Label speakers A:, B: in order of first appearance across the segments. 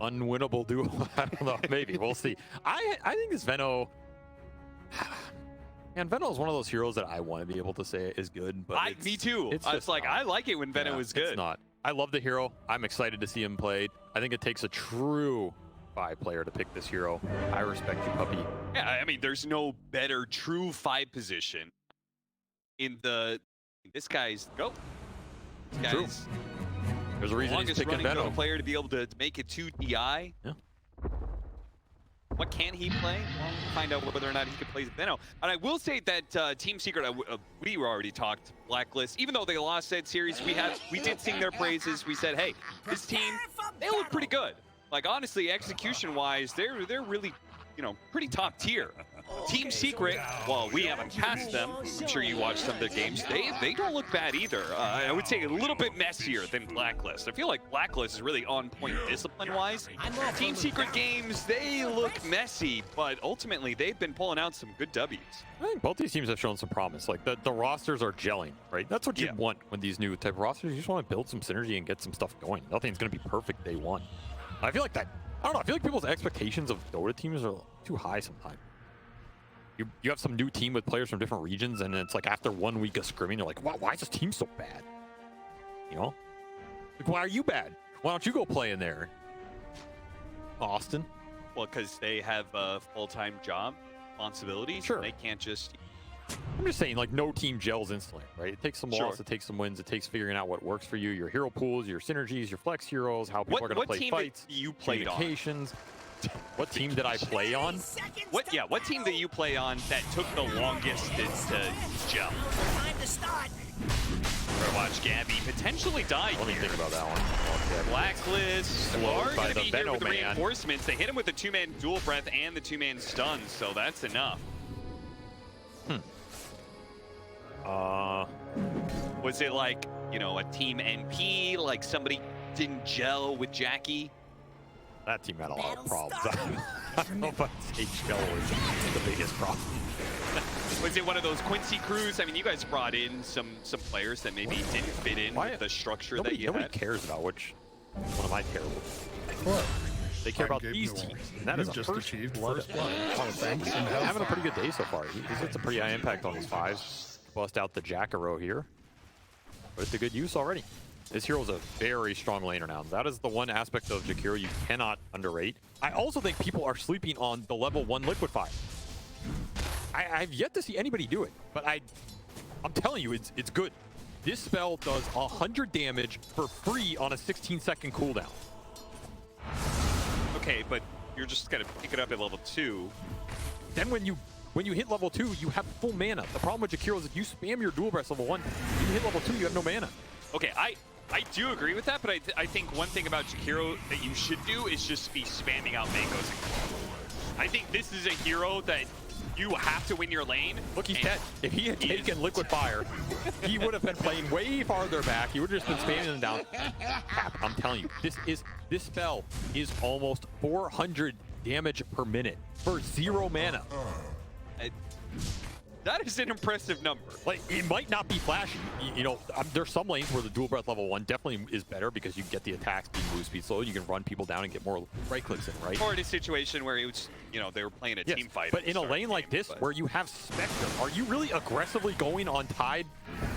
A: unwinnable duo. I don't know. Maybe we'll see. I think this Veno. And Veno is one of those heroes that I want to be able to say is good, but
B: me too.
A: It's
B: like, I like it when Veno is good.
A: It's not. I love the hero. I'm excited to see him played. I think it takes a true 5 player to pick this hero. I respect you, puppy.
B: Yeah, I mean, there's no better true 5 position in this guy's go.
A: True. There's a reason he's picking Veno.
B: Player to be able to make it to DI.
A: Yeah.
B: What can he play? Well, we'll find out whether or not he can play Veno. And I will say that Team Secret, we already talked Blacklist. Even though they lost that series, we did sing their praises. We said, hey, this team, they look pretty good. Like, honestly, execution-wise, they're really, pretty top tier. Team Secret, well, we haven't passed them. I'm sure you watched some of their games. They don't look bad either. I would say a little bit messier than Blacklist. I feel like Blacklist is really on point discipline-wise. Team Secret games, they look messy, but ultimately they've been pulling out some good W's.
A: I think both these teams have shown some promise. Like the rosters are gelling, right? That's what you want with these new type of rosters. You just want to build some synergy and get some stuff going. Nothing's going to be perfect day one. I feel like that. I don't know. I feel like people's expectations of Dota teams are too high sometimes. You have some new team with players from different regions, and it's like after 1 week of scrimming, you're like, wow, why is this team so bad? Like, why are you bad? Why don't you go play in there, Austin?
B: Well, because they have a full-time job, responsibilities.
A: Sure.
B: They can't just...
A: I'm just saying, like, no team gels instantly, right? It takes some loss, it takes some wins, it takes figuring out what works for you, your hero pools, your synergies, your flex heroes, how people are going to play fights,
B: you played
A: communications. What team did I play on?
B: What team did you play on that took the longest to gel?
C: Time to start.
B: Watch Gabbi potentially die.
A: Let me think about that one.
B: Blacklist are going to be here with the
A: man.
B: Reinforcements. They hit him with the 2-man dual breath and the 2-man stun, so that's enough. Was it like, a team NP, like somebody didn't gel with Jackie?
A: That team had a lot of problems. I don't know if I'd say gel was the biggest problem.
B: Was it one of those Quincy crews? I mean, you guys brought in some players that maybe didn't fit in with the structure that you had.
A: Nobody cares about which one of my terrible. What? They care about these teams. And that is just achieved first blood. Having a pretty good day so far. He's hit some pretty high impact on his 5s. Bust out the Jackaro here. Put it to good use already. This hero is a very strong laner now. That is the one aspect of Jakiro you cannot underrate. I also think people are sleeping on the level 1 Liquidify. I've yet to see anybody do it, but I'm telling you, it's good. This spell does 100 damage for free on a 16-second cooldown.
B: Okay, but you're just gonna pick it up at level 2.
A: Then when you hit level 2, you have full mana. The problem with Jakiro is if you spam your dual breath level 1, when you hit level 2, you have no mana.
B: Okay, I do agree with that, but I think one thing about Jakiro that you should do is just be spamming out mangoes. I think this is a hero that you have to win your lane.
A: Look, he's dead. If he had taken Liquid Fire, he would have been playing way farther back. He would have just been spamming them down. I'm telling you, this spell is almost 400 damage per minute for 0 mana.
B: That is an impressive number.
A: Like, it might not be flashy. There's some lanes where the dual breath level 1 definitely is better because you get the attack speed, move speed slow. You can run people down and get more right clicks in, right?
B: Or in a situation where it was, they were playing a team fight.
A: But in a lane like this, where you have Spectre, are you really aggressively going on Tide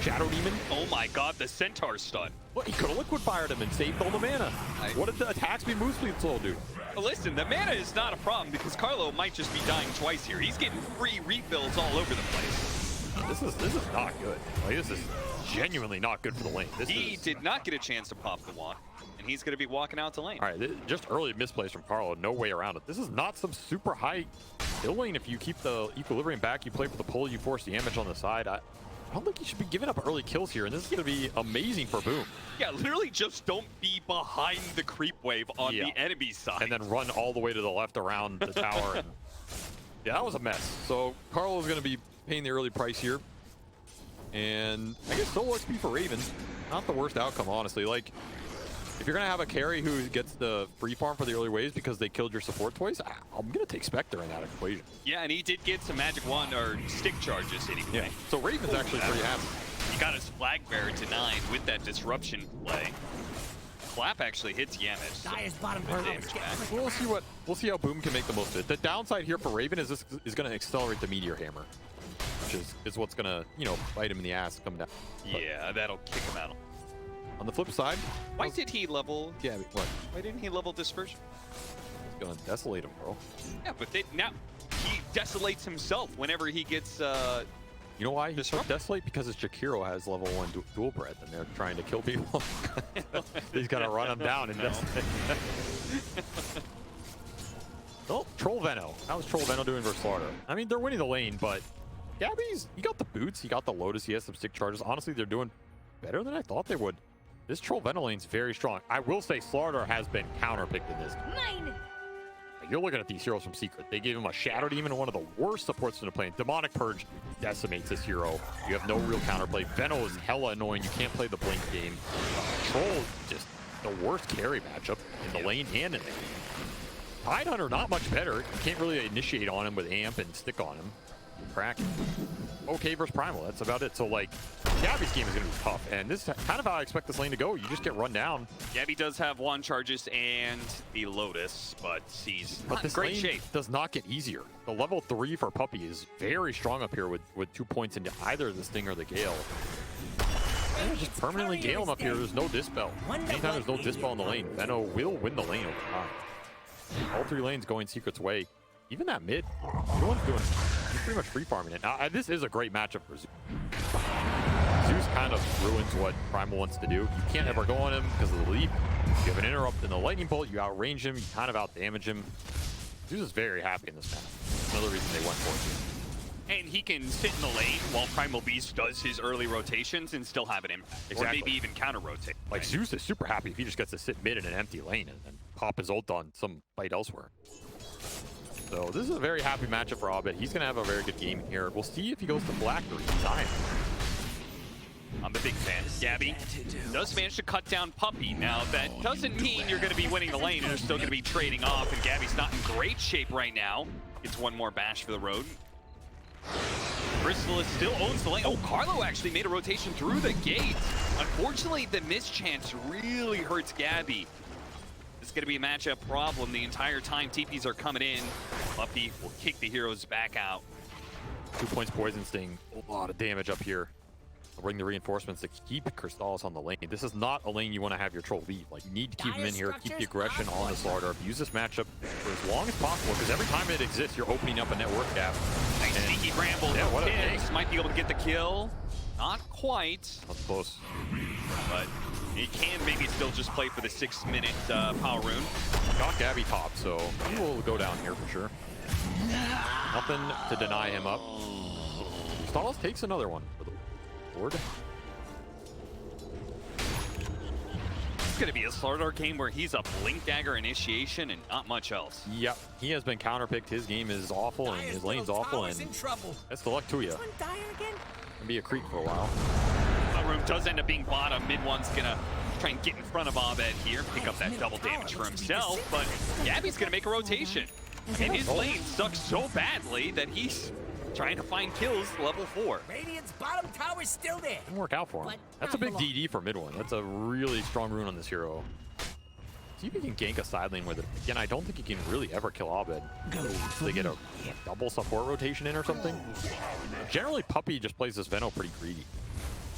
A: Shadow Demon?
B: Oh my god, the Centaur stun.
A: Well, he could have Liquid Fired him and saved all the mana. What did the attack speed, move speed slow do?
B: Well, listen, the mana is not a problem because Carlo might just be dying twice here. He's getting free refills all over the place.
A: This is not good. Like, this is genuinely not good for the lane.
B: He did not get a chance to pop the wand, and he's going to be walking out to lane.
A: All right, just early misplays from Carlo. No way around it. This is not some super high kill lane. If you keep the equilibrium back, you play for the pull, you force the damage on the side. I don't think you should be giving up early kills here, and this is going to be amazing for Boom.
B: Yeah, literally just don't be behind the creep wave on the enemy side.
A: And then run all the way to the left around the tower. And yeah, that was a mess. So Carlo's going to be paying the early price here. And I guess solo XP for Raven. Not the worst outcome, honestly. Like, if you're going to have a carry who gets the free farm for the early waves because they killed your support twice, I'm going to take Spectre in that equation.
B: Yeah, and he did get some magic wand or stick charges anyway.
A: Yeah, so Raven's actually pretty happy.
B: He got his flag bearer to 9 with that disruption play. Flap actually hits Yamish.
C: Dire's bottom
B: Good damage back.
A: We'll see how Boom can make the most of it. The downside here for Raven is this is going to accelerate the Meteor Hammer, which is what's going to, you know, bite him in the ass coming down. But
B: Yeah, that'll kick him out.
A: on the flip side,
B: Why did he level?
A: yeah, what?
B: Why didn't he level Dispersion?
A: It's going to desolate him, bro.
B: Yeah, but now he desolates himself whenever he gets.
A: You know why he's so
B: Disrupt?
A: desolate? Because his Jakiro has level 1 dual breath, and they're trying to kill people. He's got to run them down and desolate. Oh, Troll Veno. That was Troll Veno doing versus Slaughter. I mean, they're winning the lane, but Gabbi's, he got the boots, he got the Lotus, he has some stick charges. Honestly, they're doing better than I thought they would. This Troll Veno lane's very strong. I will say Slaughter has been counterpicked in this.
C: Mine.
A: You're looking at these heroes from Secret. They gave him a Shadow Demon and one of the worst supports in the plane. Demonic Purge decimates this hero. You have no real counterplay. Veno is hella annoying. You can't play the Blink game. Troll, just the worst carry matchup in the lane and in the game. Tidehunter, not much better. You can't really initiate on him with Amp and stick on him. Crack. Okay versus Primal, that's about it. So, like, Gabbi's game is going to be tough, and this is kind of how I expect this lane to go. You just get run down.
B: Gabbi does have wand charges and the Lotus, but he's not in
A: this
B: great
A: lane
B: shape.
A: does not get easier. The level 3 for Puppy is very strong up here with 2 points into either the Sting or the Gale. Yeah, just permanently Gale him up here. There's no Dispel. Anytime there's no Dispel in the lane, Veno will win the lane over time. All 3 lanes going Secret's way. Even that mid, no one's doing. He's pretty much free farming it. Now, this is a great matchup for Zeus. Zeus kind of ruins what Primal wants to do. You can't ever go on him because of the leap. You have an interrupt in the lightning bolt, you outrange him, you kind of outdamage him. Zeus is very happy in this match. Another reason they went for it.
B: And he can sit in the lane while Primal Beast does his early rotations and still have an impact.
A: Exactly.
B: Or maybe even counter-rotate.
A: Like, Zeus is super happy if he just gets to sit mid in an empty lane and then pop his ult on some fight elsewhere. So this is a very happy matchup for Abed. He's going to have a very good game here. We'll see if he goes to Black or Zion.
B: I'm a big fan. Gabbi does manage to cut down Puppy. Now, that doesn't mean you're going to be winning the lane and you're still going to be trading off, and Gabbi's not in great shape right now. Gets one more bash for the road. Crystal still owns the lane. Oh, Carlo actually made a rotation through the gate. Unfortunately, the mischance really hurts Gabbi. It's going to be a matchup problem the entire time. TPs are coming in. Puppy will kick the heroes back out.
A: 2 points Poison Sting. A lot of damage up here. They'll bring the reinforcements to keep Crystallis on the lane. This is not a lane you want to have your troll leave. Like, you need to keep him in here, keep the aggression on the Slaughter. Use this matchup for as long as possible, because every time it exists, you're opening up a network gap.
B: Nice sneaky bramble.
A: Yeah, what a
B: Picks might be able to get the kill. Not quite,
A: That's close.
B: but he can maybe still just play for the 6-minute power rune.
A: Got Gabbi top, so he will go down here for sure. Nothing to deny him up. Stifles takes another one for the board.
B: It's going to be a Slaughter game where he's a Blink Dagger initiation and not much else.
A: Yep, he has been counterpicked. His game is awful, and his lane's awful, and that's the luck to you. Gonna be a creep for a while.
B: Room does end up being bottom. Mid one's going to try and get in front of Abed here, pick up that double damage for himself, but Gabbi's going to make a rotation. And his lane sucks so badly that he's trying to find kills level 4.
C: Radiant's bottom tower's still there.
A: Didn't work out for him. That's a big DD for mid one. That's a really strong rune on this hero. See if he can gank a side lane with it. Again, I don't think he can really ever kill Abed. They get a double support rotation in or something. Generally, Puppy just plays this Veno pretty greedy.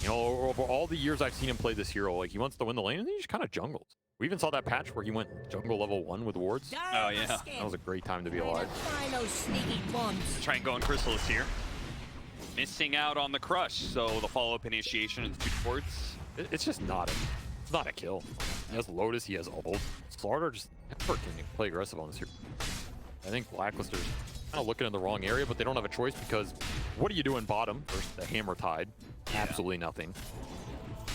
A: You know, over all the years I've seen him play this hero, like, he wants to win the lane and then he just kind of jungles. We even saw that patch where he went jungle level 1 with wards.
B: Oh, yeah.
A: That was a great time to be alive.
B: Try and go on Chrysalis here. Missing out on the crush, so the follow-up initiation and 2 ports.
A: It's just not a kill. He has Lotus, he has ult. Slaughter just never can play aggressive on this hero. I think Blacklisters kind of looking in the wrong area, but they don't have a choice because what do you do in bottom versus the Hammer Tide? Absolutely nothing.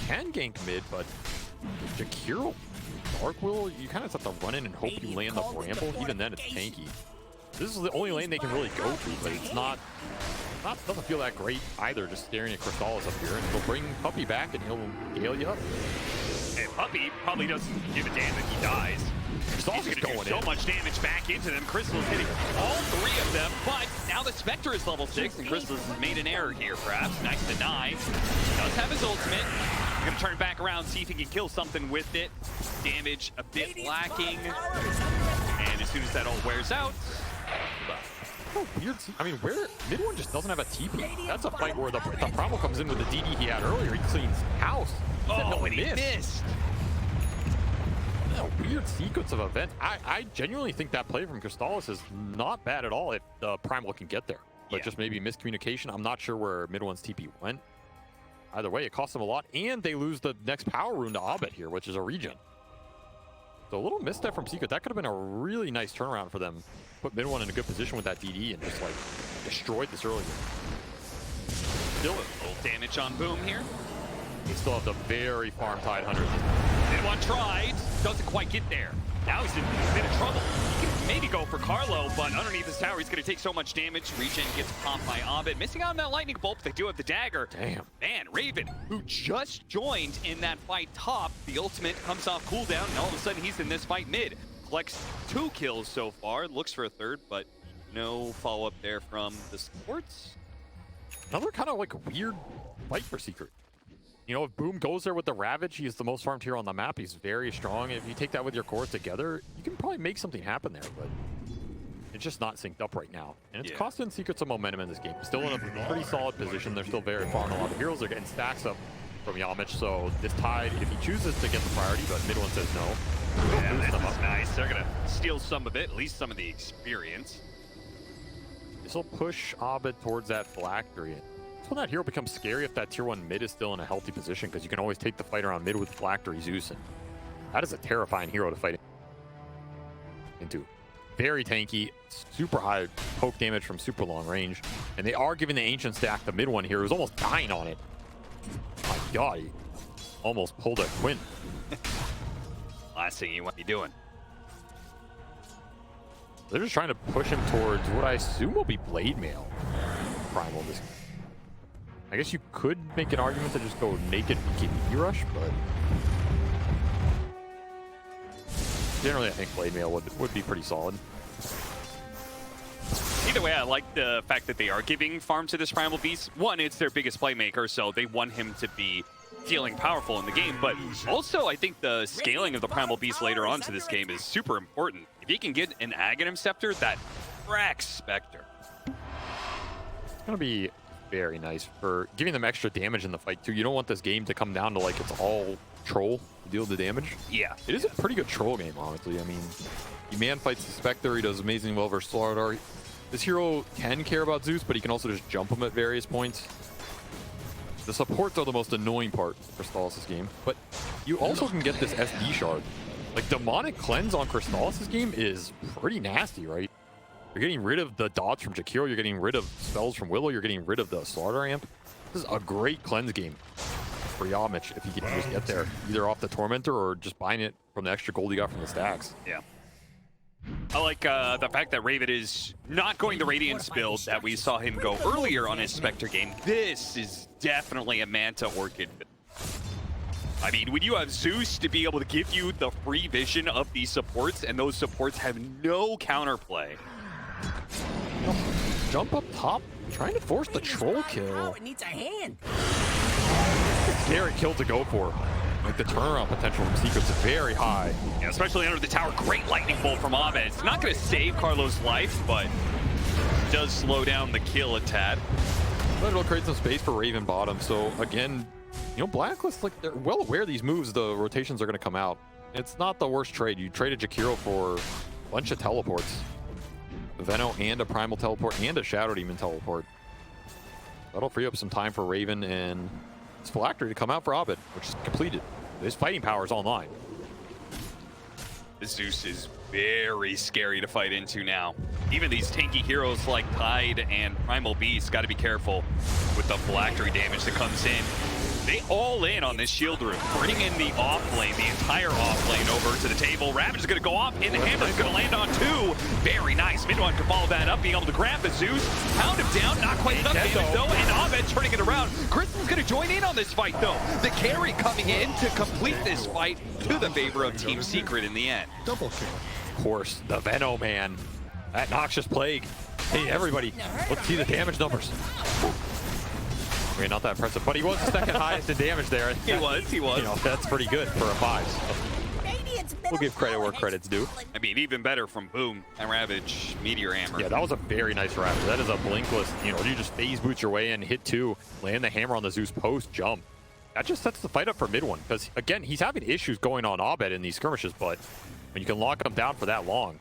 A: Can gank mid, but Jakiro, Dark Will, you kind of have to run in and hope you land the Bramble. Even then, it's tanky. This is the only lane they can really go to, but it's doesn't feel that great either, just staring at Crystallis up here. And he'll bring Puppy back and he'll gale you up.
B: And Puppy probably doesn't give a damn if he dies.
A: Crystallis is going
B: so much damage back into them. Crystal's hitting all 3 of them, but now the Spectre is level 6, and Crystal's has made an error here, perhaps. Nice deny. Does have his ultimate. He's gonna turn back around, see if he can kill something with it. damage a bit lacking. And as soon as that all wears out,
A: oh, weird. I mean, where mid one just doesn't have a TP. That's a fight where the Primal comes in with the DD he had earlier. He cleans house.
B: oh, and he missed.
A: A weird sequence of events. I genuinely think that play from Crystallis is not bad at all if the Primal can get there. But just maybe miscommunication. I'm not sure where mid one's TP went. Either way, it costs them a lot, and they lose the next power rune to Abed here, which is a regen. So a little misstep from Secret. That could have been a really nice turnaround for them. Put mid one in a good position with that DD and just like destroyed this early game.
B: Still a little damage on Boom here.
A: They still have the very farm-tied 100.
B: Mid one tried, doesn't quite get there. Now he's in a bit of trouble. He can maybe go for Carlo, but underneath his tower, he's going to take so much damage. Regen gets popped by Abed. Missing out on that lightning bolt, but they do have the dagger.
A: Damn.
B: Man, Raven, who just joined in that fight top, the ultimate comes off cooldown, and all of a sudden he's in this fight mid. Collects 2 kills so far, looks for a third, but no follow-up there from the supports.
A: Another kind of like weird fight for Secret. You know, if Boom goes there with the Ravage, he's the most farmed hero on the map. He's very strong. If you take that with your cores together, you can probably make something happen there, but it's just not synced up right now. And it's costing Secret some momentum in this game. Still in a pretty solid position. They're still very far on a lot of heroes. They're getting stacks up from Yamich, so this Tide, if he chooses to get the priority, but mid one says no.
B: Yeah, this is nice. They're going to steal some of it, at least some of the experience.
A: This will push Abed towards that phylactery. That's when that hero becomes scary if that tier 1 mid is still in a healthy position, because you can always take the fight around mid with phylactery Zeus, and that is a terrifying hero to fight into. Very tanky, super high poke damage from super long range, and they are giving the ancient stack the mid one here, who's almost dying on it. My god, he almost pulled a Quinn.
B: Last thing you want to be doing.
A: They're just trying to push him towards what I assume will be Blade Mail Primal this game. I guess you could make an argument to just go naked BKB rush, but generally I think Blade Mail would be pretty solid.
B: Either way, I like the fact that they are giving farm to this Primal Beast. One, it's their biggest playmaker, so they want him to be feeling powerful in the game, but also I think the scaling of the Primal Beast later on to this game is super important. If he can get an Aghanim Scepter, that wrecks Spectre.
A: It's going to be very nice for giving them extra damage in the fight too. You don't want this game to come down to like it's all troll to deal the damage.
B: Yeah.
A: It is a pretty good troll game, honestly. I mean, he man fights the Spectre, he does amazing well versus Slardar. This hero can care about Zeus, but he can also just jump him at various points. The supports are the most annoying part for Crystallis' game, but you also can get this SD shard. Like, Demonic Cleanse on Crystallis' game is pretty nasty, right? You're getting rid of the dots from Jakiro, you're getting rid of spells from Willow, you're getting rid of the Slardar amp. This is a great cleanse game for Yamich if he can just get there, either off the Tormentor or just buying it from the extra gold he got from the stacks.
B: Yeah. I like the fact that Raven is not going the Radiance build that we saw him go earlier on his Spectre game. This is definitely a Manta Orchid. I mean, when you have Zeus to be able to give you the free vision of these supports, and those supports have no counterplay.
A: Jump up top, trying to force the troll kill.
C: It needs a hand.
A: Scary kill to go for. Like, the turnaround potential from Secret's very high.
B: Yeah, especially under the tower. Great lightning bolt from Abed. It's not going to save Carlo's life, but it does slow down the kill a tad.
A: But it'll create some space for Raven bottom. So again, you know, Blacklist, like, they're well aware these moves, the rotations are going to come out. It's not the worst trade. You traded Jakiro for a bunch of teleports. A Veno and a Primal teleport and a Shadow Demon teleport. That'll free up some time for Raven and his Phylactery to come out for Abed, which is completed. His fighting power is online.
B: The Zeus is very scary to fight into now. Even these tanky heroes like Tide and Primal Beast got to be careful with the Phylactery damage that comes in. They all in on this shield room, bringing in the off lane, the entire off lane over to the table. Ravage is going to go off, and the hammer is going to land on 2. Very nice. Mid-one can follow that up, being able to grab the Zeus, pound him down, not quite enough damage though, and Abed turning it around. Crystal's going to join in on this fight though. The carry coming in to complete this fight to the favor of Team Secret in the end.
D: Double kill.
A: Of course, the Veno, man. That Noxious Plague. Hey, everybody, let's see the damage numbers. Okay, not that impressive, but he was the second highest in damage there.
B: He was.
A: You know, that's pretty good for a 5. We'll give credit where credit's due.
B: I mean, even better from Boom and Ravage Meteor Hammer.
A: Yeah, that was a very nice Ravage. That is a blinkless, you know, you just phase boot your way in, hit 2, land the hammer on the Zeus post, jump. That just sets the fight up for mid one, because again, he's having issues going on Abed in these skirmishes, but when you can lock him down for that long,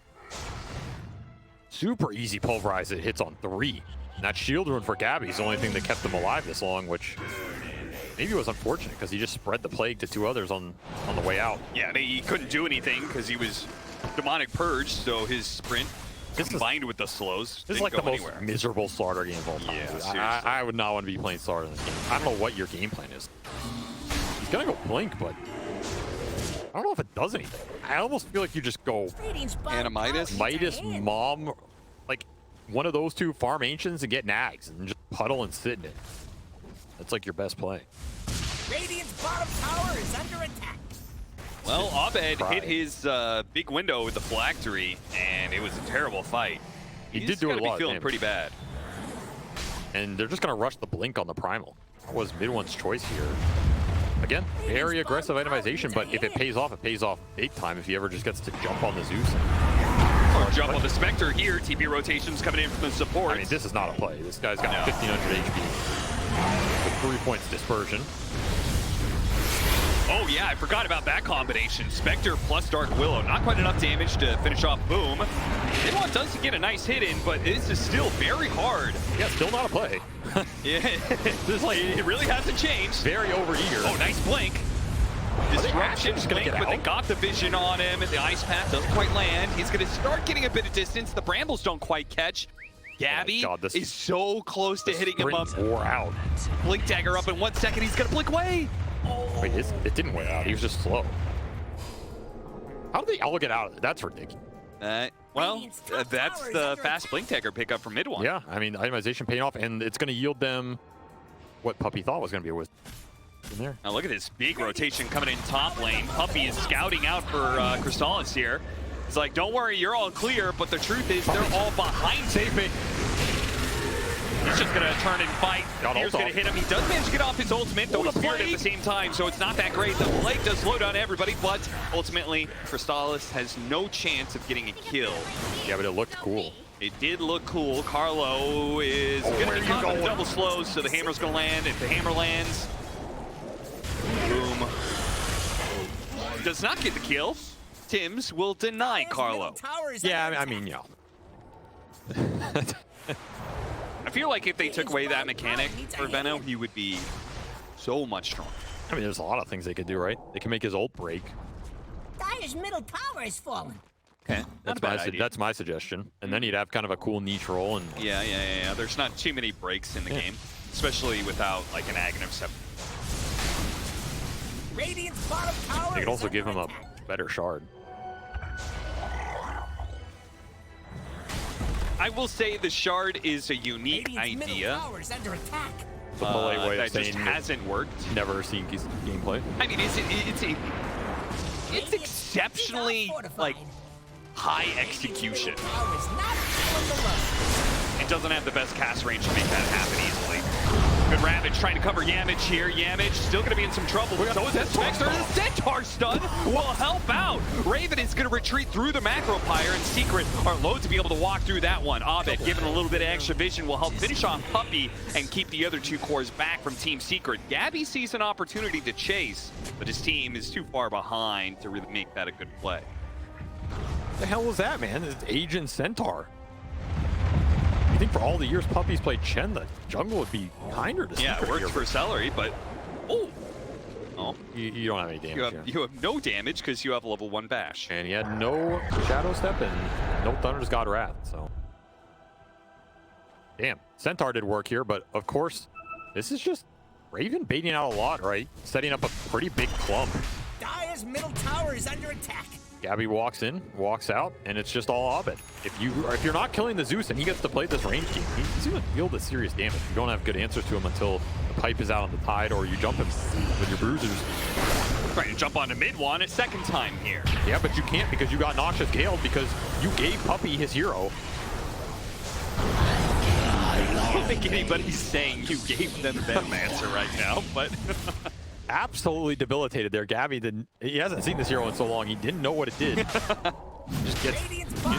A: super easy pulverize. It hits on 3. And that shield rune for Gabbi is the only thing that kept him alive this long, which maybe was unfortunate because he just spread the plague to 2 others on the way out.
B: Yeah, he couldn't do anything because he was demonic purged, so his sprint combined with the slows
A: This is like the most miserable Slaughter game of all time.
B: Yeah,
A: I would not want to be playing Slaughter in this game. I don't know what your game plan is. He's gonna go blink, but I don't know if it does anything. I almost feel like you just go
B: Midas,
A: Mom, like one of those 2 farm ancients and get nags and just puddle and sit in it. That's like your best play.
C: Radiant's bottom tower is under attack.
B: Well, Abed hit his big window with the phylactery, and it was a terrible fight.
A: He did do a lot of
B: feeling
A: damage.
B: pretty bad.
A: And they're just gonna rush the blink on the primal. That was mid one's choice here. Again, very aggressive itemization, but if it pays off big time if he ever just gets to jump on the Zeus.
B: Or jump on the Spectre here. TP rotations coming in from the support.
A: I mean, this is not a play. This guy's got 1500 HP with 3 points dispersion.
B: Oh yeah, I forgot about that combination. Spectre plus Dark Willow. Not quite enough damage to finish off Boom. Midwan does get a nice hit in, but this is still very hard.
A: Yeah, still not a play.
B: Yeah, this is like, it really hasn't changed.
A: Very overeager.
B: Oh, nice blink. Disruption blink, but they got the vision on him, and the ice path doesn't quite land. He's going to start getting a bit of distance. The brambles don't quite catch. Gabbi is so close to hitting him up.
A: Wore out.
B: Blink dagger up in 1 second. He's going to blink away.
A: Wait, it didn't wear out. He was just slow. How did they all get out of it? That's ridiculous.
B: That's the fast blink dagger pickup from mid one.
A: Yeah, I mean, itemization paying off, and it's going to yield them what Puppy thought was going to be a wisdom in there.
B: Now look at this big rotation coming in top lane. Puppy is scouting out for Crystallis here. It's like, don't worry, you're all clear, but the truth is they're all behind.
A: Save me.
B: He's just going to turn and fight. Here's going to hit him. He does manage to get off his ultimate, though he's feared at the same time, so it's not that great. The plague does slow down everybody, but ultimately, Crystallis has no chance of getting a kill.
A: Yeah, but it looked cool.
B: It did look cool. Carlo is going to be caught with double slows, so the hammer's going to land. If the hammer lands, Boom does not get the kill. Tims will deny Carlo.
A: Yeah, I mean, yeah.
B: I feel like if they took away that mechanic for Venno, he would be so much stronger.
A: I mean, there's a lot of things they could do, right? They can make his ult break.
C: Dire's middle tower is falling.
B: Okay,
A: That's my suggestion. And then you'd have kind of a cool niche role. And
B: yeah. There's not too many breaks in the game, especially without like an Aghanim 7.
C: Radiant's bottom tower.
A: They could also give him a better shard.
B: I will say the shard is a unique idea.
A: The polite way
B: that
A: of saying
B: just hasn't worked.
A: Never seen gameplay.
B: I mean, it's exceptionally like high execution. It doesn't have the best cast range to make that happen easily. Good Ravage trying to cover Yamage here. Yamage still going to be in some trouble. So is that Spectre. The Centaur stun will help out. Raven is going to retreat through the Macro Pyre, and Secret are low to be able to walk through that one. Abed given a little bit of extra vision will help finish off Puppy and keep the other 2 cores back from Team Secret. Gabbi sees an opportunity to chase, but his team is too far behind to really make that a good play.
A: The hell was that, man? It's Agent Centaur. You think for all the years Puppy's played Chen, the jungle would be kinder to
B: Yeah, it works for Celery, but oh,
A: you don't have any damage.
B: You have no damage because you have a level 1 bash.
A: And he had no Shadow Step and no Thunder's God Wrath, so. Damn, Centaur did work here, but of course, this is just Raven baiting out a lot, right? Setting up a pretty big clump.
C: Dire's middle tower is under attack.
A: Gabbi walks in, walks out, and it's just all Abed. If you're not killing the Zeus and he gets to play this range game, he's going to deal the serious damage. You don't have good answers to him until the pipe is out on the tide or you jump him with your bruisers.
B: Trying to jump onto mid one a second time here.
A: Yeah, but you can't because you got Noxious Gale because you gave Puppy his hero.
B: I don't think anybody's saying you gave them Venomancer right now, but...
A: absolutely debilitated there. Gabbi he hasn't seen this hero in so long. He didn't know what it did. Just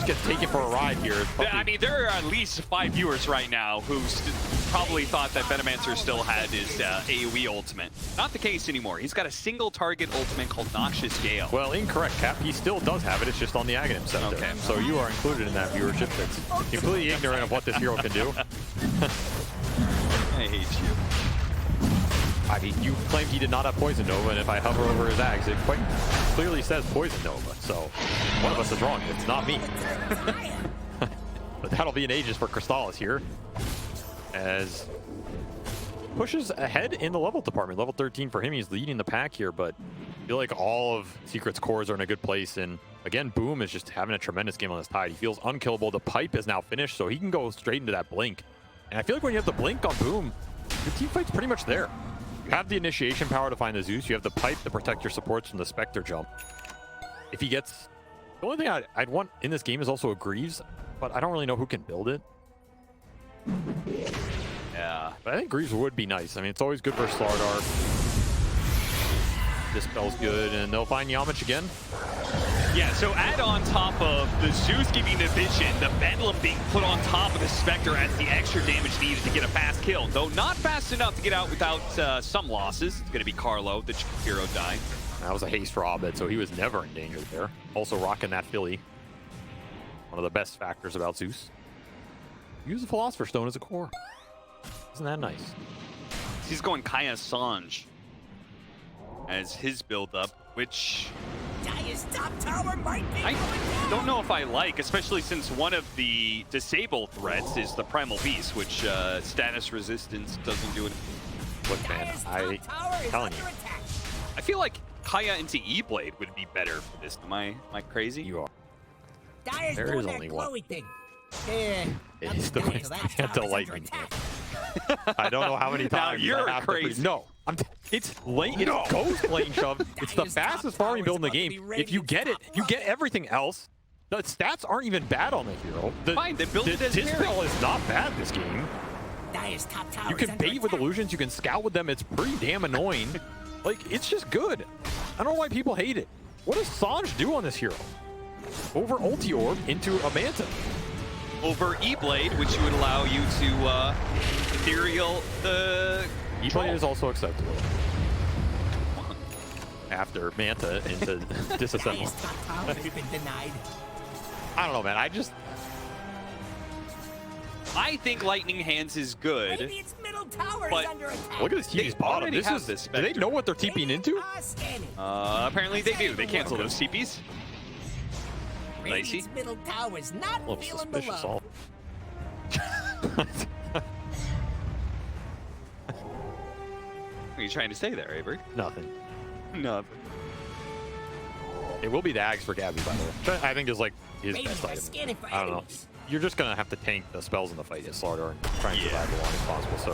A: gets taken for a ride here.
B: I mean, there are at least 5 viewers right now who probably thought that Venomancer still had his AoE ultimate. Not the case anymore. He's got a single target ultimate called Noxious Gale.
A: Well, incorrect, Cap. He still does have it. It's just on the Aghanim Scepter.
B: Okay.
A: So you are included in that viewership that's completely ignorant of what this hero can do.
B: I hate you.
A: I mean, you claimed he did not have Poison Nova, and if I hover over his Ags, it quite clearly says Poison Nova. So one of us is wrong. It's not me. But that'll be an Aegis for Crystallis here, as pushes ahead in the level department. Level 13 for him. He's leading the pack here, but I feel like all of Secret's cores are in a good place. And again, Boom is just having a tremendous game on this tide. He feels unkillable. The pipe is now finished, so he can go straight into that blink. And I feel like when you have the blink on Boom, the team fight's pretty much there. You have the initiation power to find the Zeus. You have the pipe to protect your supports from the Spectre jump. If he gets... The only thing I'd want in this game is also a Greaves, but I don't really know who can build it.
B: Yeah.
A: But I think Greaves would be nice. I mean, it's always good for Slardar. Dispel's good, and they'll find Yamich again.
B: Yeah, so add on top of the Zeus giving the vision, the Bedlam being put on top of the Spectre as the extra damage needed to get a fast kill. Though not fast enough to get out without some losses. It's going to be Carlo, the hero dying.
A: That was a haste for Abed, so he was never in danger there. Also rocking that Philly. One of the best factors about Zeus. Use the Philosopher's Stone as a core. Isn't that nice?
B: He's going Kaya Sange as his build-up, which...
C: Dire's top tower might be
B: I
C: going down.
B: don't know if I like, especially since one of the disable threats is the Primal Beast, which status resistance doesn't do it.
A: Look, man, I'm telling you.
B: I feel like Kaya into E-Blade would be better for this. Am I crazy?
A: You are.
C: Dire's
A: There
C: doing
A: is
C: that
A: only one.
C: glowy thing. Yeah,
A: It is the
C: that tower's under
A: lightning.
C: attack.
A: I don't know how many times.
B: you're
A: I have to
B: crazy.
A: No, it's lane. It's ghost lane shove. It's the fastest farming build in the game. If you get it, you get everything else. The stats aren't even bad on the hero.
B: Fine, then build it as
A: Dispel is not bad this game.
C: Dire's top tower
A: You
C: is
A: can
C: under
A: bait with
C: attack.
A: illusions. You can scout with them. It's pretty damn annoying. Like, it's just good. I don't know why people hate it. What does Sange do on this hero? Over Ulti Orb into a Manta.
B: Over E-Blade, which would allow you to ethereal the
A: E-Blade is also acceptable. After Manta into Disassemble.
C: Dire's top tower has been denied.
A: I don't know, man.
B: I think Lightning Hands is good.
C: Radiant's middle tower
B: But
C: is under attack.
A: Look at this TP's bottom.
B: already
A: This
B: have
A: is.
B: this
A: Do they
B: Spectre.
A: know what they're TPing into?
C: Are scanning.
B: Apparently they do. They cancel those TPs.
C: Radiant's middle tower is not
A: A little
C: feeling the
A: suspicious.
C: love.
B: What are you trying to say there, Avery?
A: Nothing.
B: Nothing.
A: It will be the Ags for Gabbi, by the way. But I think is like his
C: Radiant
A: best
C: are
A: item.
C: scanning for
A: I don't know.
C: enemies.
A: You're just gonna have to tank the spells in the fight as Slardar and try and survive as long as possible. So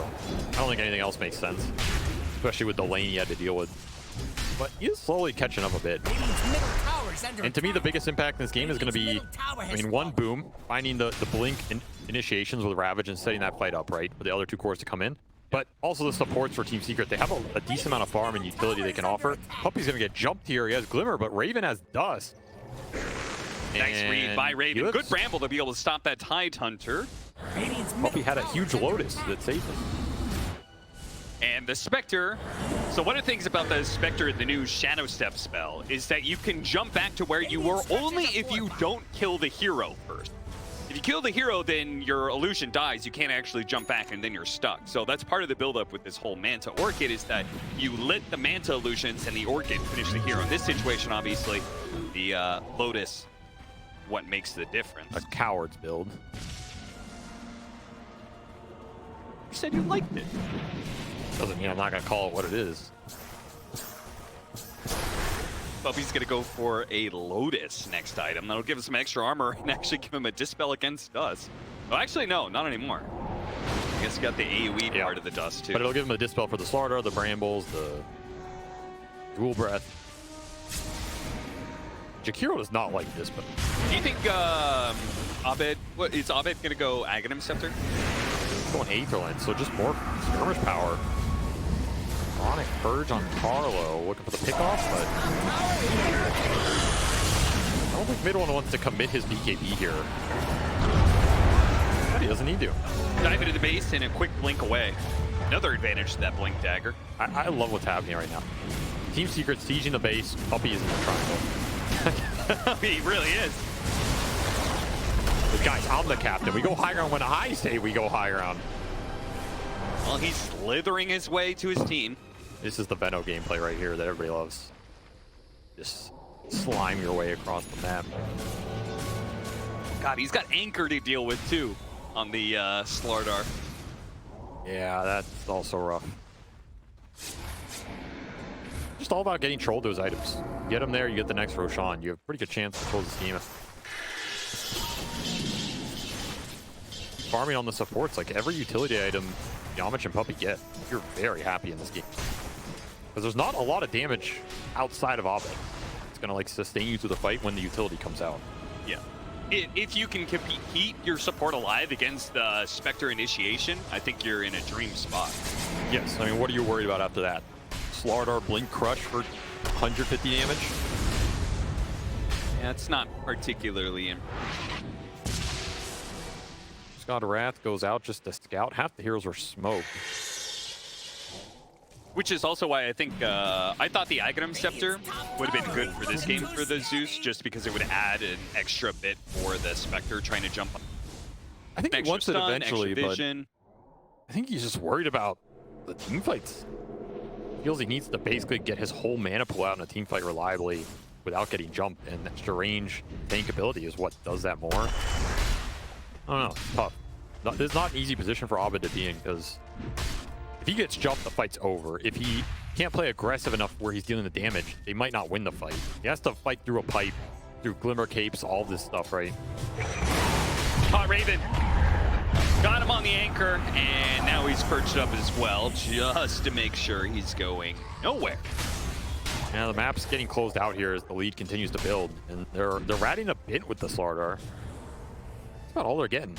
A: I don't think anything else makes sense, especially with the lane he had to deal with. But he is slowly catching up a bit.
C: Radiant's middle tower is under
A: And to me, the
C: attack.
A: biggest impact in this game is going to be,
C: Radiant's middle tower
A: I
C: has
A: mean, one,
C: fallen.
A: Boom, finding the blink initiations with Ravage and setting that fight up, right, for the other two cores to come in. But also the supports for Team Secret. They have a decent amount of farm and utility they can offer. Puppy's going to get jumped here. He has Glimmer, but Raven has Dust.
B: Nice read by Raven.
A: He
B: Good Bramble to be able to stop that Tide Hunter.
C: Radiant's
A: Puppy
C: middle
A: had a
C: tower
A: huge
C: is under
A: Lotus
C: attack.
A: that saved him.
B: And the Spectre, so one of the things about the Spectre, the new Shadow Step spell, is that you can jump back to where you were only if you don't kill the hero first. If you kill the hero, then your illusion dies. You can't actually jump back and then you're stuck. So that's part of the buildup with this whole Manta Orchid is that you lit the Manta illusions and the Orchid finish the hero. In this situation, obviously, the Lotus, what makes the difference.
A: A coward's build.
B: You said you liked it.
A: Doesn't mean I'm not going to call it what it is.
B: Puppy's gonna go for a Lotus next item. That'll give him some extra armor and actually give him a Dispel against Dust. Oh, actually, no, not anymore. I guess he got the AoE part of the Dust, too.
A: But it'll give him a Dispel for the Slardar, the Brambles, the Dual Breath. Jakiro does not like Dispel.
B: Do you think Abed, is Abed gonna go Aghanim Scepter?
A: He's going Aether Lens, so just more skirmish power. Sonic Purge on Carlo, looking for the pickoff, but I don't think mid one wants to commit his BKB here. But he doesn't need to.
B: Dive into the base and a quick blink away. Another advantage to that blink dagger.
A: I love what's happening right now. Team Secret sieging the base. Puppy is in the triangle.
B: He really is.
A: But guys, I'm the captain. We go high ground when I say we go high ground.
B: Well, he's slithering his way to his team.
A: This is the Veno gameplay right here that everybody loves. Just slime your way across the map.
B: God, he's got Anchor to deal with too on the Slardar.
A: Yeah, that's also rough. Just all about getting trolled those items. Get them there, you get the next Roshan. You have a pretty good chance to close this game. Farming on the supports, like every utility item Yamich and Puppy get, you're very happy in this game. Because there's not a lot of damage outside of Abed. It's gonna like sustain you through the fight when the utility comes out.
B: Yeah. If you can keep your support alive against the Spectre initiation, I think you're in a dream spot.
A: Yes, I mean, what are you worried about after that? Slardar Blink Crush for 150 damage?
B: Yeah, it's not particularly
A: Scott Wrath goes out just to scout. Half the heroes were smoked.
B: Which is also why I think I thought the Aghanim Scepter would have been good for this game for the Zeus, just because it would add an extra bit for the Spectre trying to jump up.
A: I think he wants it eventually, but
B: vision.
A: I think he's just worried about the team fights. He feels he needs to basically get his whole mana pool out in a team fight reliably without getting jumped, and extra range tank ability is what does that more. I don't know, it's tough. This is not an easy position for Abed to be in, because if he gets jumped, the fight's over. If he can't play aggressive enough where he's dealing the damage, they might not win the fight. He has to fight through a pipe, through Glimmer Capes, all this stuff, right?
B: Caught Raven. Got him on the anchor, and now he's perched up as well, just to make sure he's going nowhere.
A: Yeah, the map's getting closed out here as the lead continues to build, and they're ratting a bit with the Slardar. That's about all they're getting.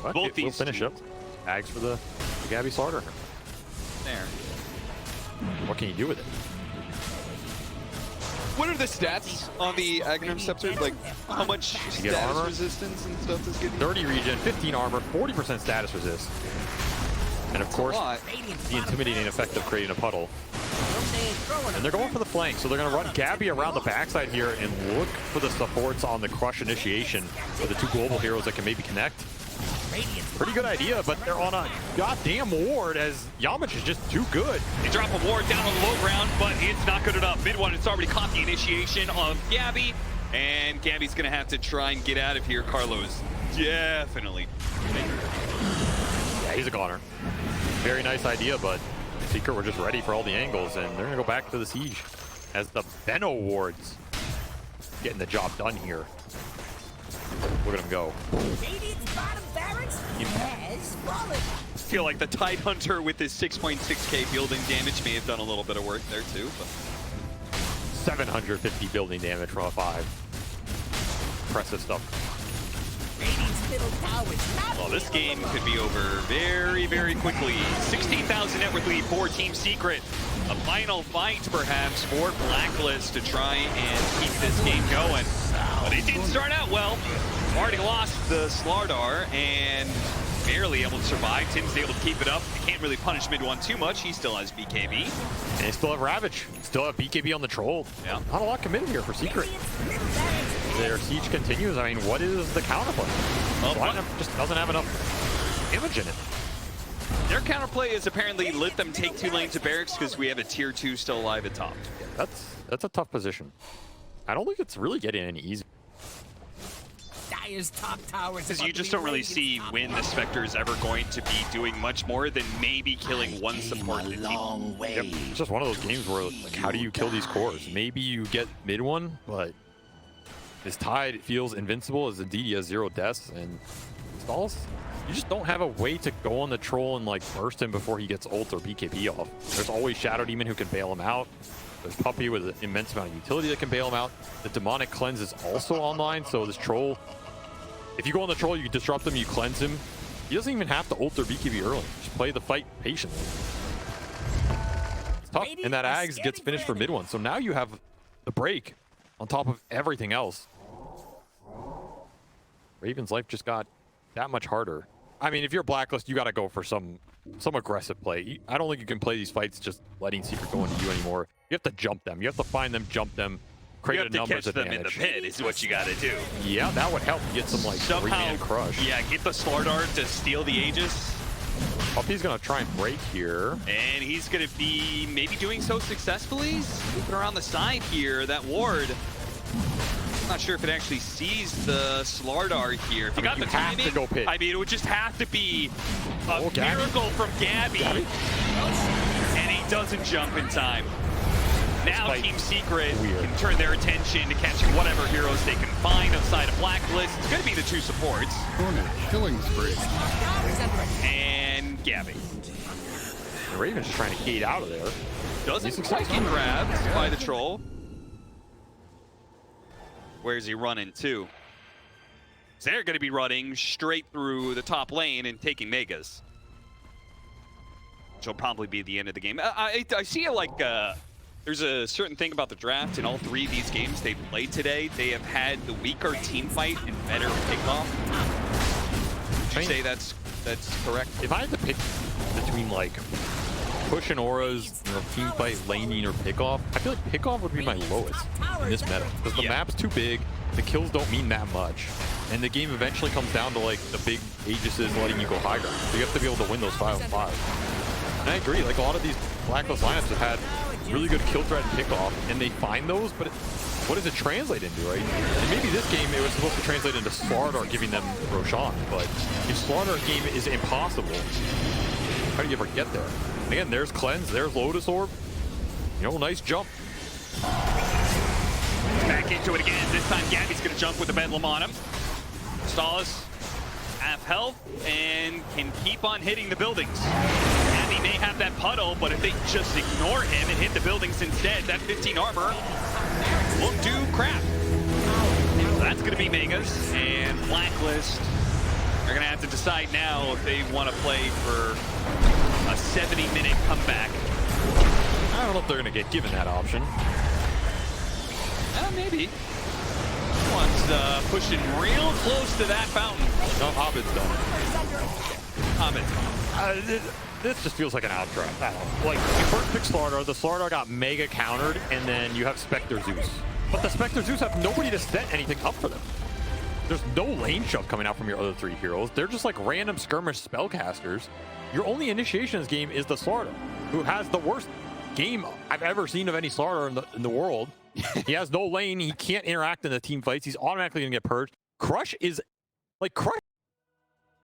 A: But
B: Both
A: we'll
B: these
A: finish up. Tags for the Gabbi Slardar.
B: There.
A: What can you do with it?
D: What are the stats on the Aghanim Scepter? Like, how much
A: get
D: status
A: armor?
D: resistance and stuff is getting?
A: 30 regen, 15 armor, 40% status resist. And of course, the intimidating effect of creating a puddle. And they're going for the flank, so they're going to run Gabbi around the backside here and look for the supports on the Crush initiation for the two global heroes that can maybe connect. Pretty good idea, but they're on a goddamn ward as Yamich is just too good.
B: They drop a ward down on the low ground, but it's not good enough. Mid one, it's already caught the initiation of Gabbi, and Gabby's gonna have to try and get out of here. Carlos definitely.
A: Yeah, he's a goner. Very nice idea, but Secret were just ready for all the angles, and they're gonna go back to the siege as the Veno wards getting the job done here. Look at him go.
B: I feel like the Tide Hunter with his 6.6k building damage may have done a little bit of work there too. But
A: 750 building damage from a 5. Impressive stuff.
B: Well, this game could be over very, very quickly. 16,000 net worth lead for Team Secret. A final fight, perhaps, for Blacklist to try and keep this game going. But it didn't start out well. Already lost the Slardar and barely able to survive. Tim's able to keep it up. He can't really punish mid one too much. He still has BKB.
A: And they still have Ravage. Still have BKB on the Troll.
B: Yeah.
A: Not a lot committed here for Secret. Their siege continues. I mean, what is the counterplay?
B: Well,
A: Platinum just doesn't have enough damage in it.
B: Their counterplay is apparently let them take 2 lanes of barracks because we have a tier 2 still alive at top.
A: That's a tough position. I don't think it's really getting any easier.
B: Because you just don't really see when the Spectre is ever going to be doing much more than maybe killing one support in the team.
A: Yep. It's just one of those games where, like, how do you kill these cores? Maybe you get mid one, but this Tide feels invincible as indeed he has 0 deaths, and Stalls, you just don't have a way to go on the Troll and like burst him before he gets ult or BKB off. There's always Shadow Demon who can bail him out. There's Puppy with an immense amount of utility that can bail him out. The Demonic Cleanse is also online, so this Troll If you go on the troll, you disrupt him, you cleanse him. He doesn't even have to ult or BKB early. Just play the fight patiently. It's tough. And that Ags gets finished for mid one. So now you have the break on top of everything else. Raven's life just got that much harder. I mean, if you're Blacklist, you got to go for some aggressive play. I don't think you can play these fights just letting Secret go into you anymore. You have to jump them. You have to find them, jump them, create a numbers advantage.
B: You have to catch them in the pit is what you got to do.
A: Yeah, that would help get some like three-man crush.
B: Yeah, get the Slardar to steal the Aegis.
A: Puppy's going to try and break here.
B: And he's going to be maybe doing so successfully. Moving around the side here, that ward. I'm not sure if it actually sees the Slardar here. If you got the timing,
A: to go pit.
B: I mean, it would just have to be a miracle from Gabbi. And he doesn't jump in time. Now Team Secret can turn their attention to catching whatever heroes they can find outside of Blacklist. It's going to be the two supports.
E: Killing spree.
B: And Gabbi.
A: The Raven's just trying to gate out of there.
B: Doesn't quite get grabbed by the troll. Where's he running to? They're going to be running straight through the top lane and taking Megas. Which will probably be the end of the game. I see it like there's a certain thing about the draft in all three of these games they've played today. They have had the weaker team fight and better kickoff. Would you say that's correct?
A: If I had to pick between like push and auras, you know, team fight, laning, or pickoff, I feel like pickoff would be my lowest in this meta. Because the map's too big, the kills don't mean that much. And the game eventually comes down to like the big Aegises letting you go high ground. So you have to be able to win those 5-on-5. And I agree, like a lot of these Blacklist lineups have had really good kill threat and pickoff, and they find those, but what does it translate into, right? And maybe this game it was supposed to translate into Slardar giving them Roshan, but if Slardar's game is impossible, how do you ever get there? Again, there's Cleanse, there's Lotus Orb. You know, nice jump.
B: Back into it again. This time Gabby's going to jump with the Bedlam on him. Stallis, half health, and can keep on hitting the buildings. Gabby may have that puddle, but if they just ignore him and hit the buildings instead, that 15 armor won't do crap. So that's going to be Megas, and Blacklist are going to have to decide now if they want to play for a 70-minute comeback.
A: I don't know if they're going to get given that option.
B: Maybe. One's pushing real close to that fountain.
A: No, Hobbit's done it.
B: Hobbit.
A: This just feels like an outdraft. Like, you first pick Slardar, the Slardar got mega countered, and then you have Spectre Zeus. But the Spectre Zeus have nobody to set anything up for them. There's no lane shove coming out from your other three heroes. They're just like random skirmish spellcasters. Your only initiation in this game is the Slardar, who has the worst game I've ever seen of any Slardar in the world. He has no lane. He can't interact in the team fights. He's automatically going to get purged. Crush is like Crush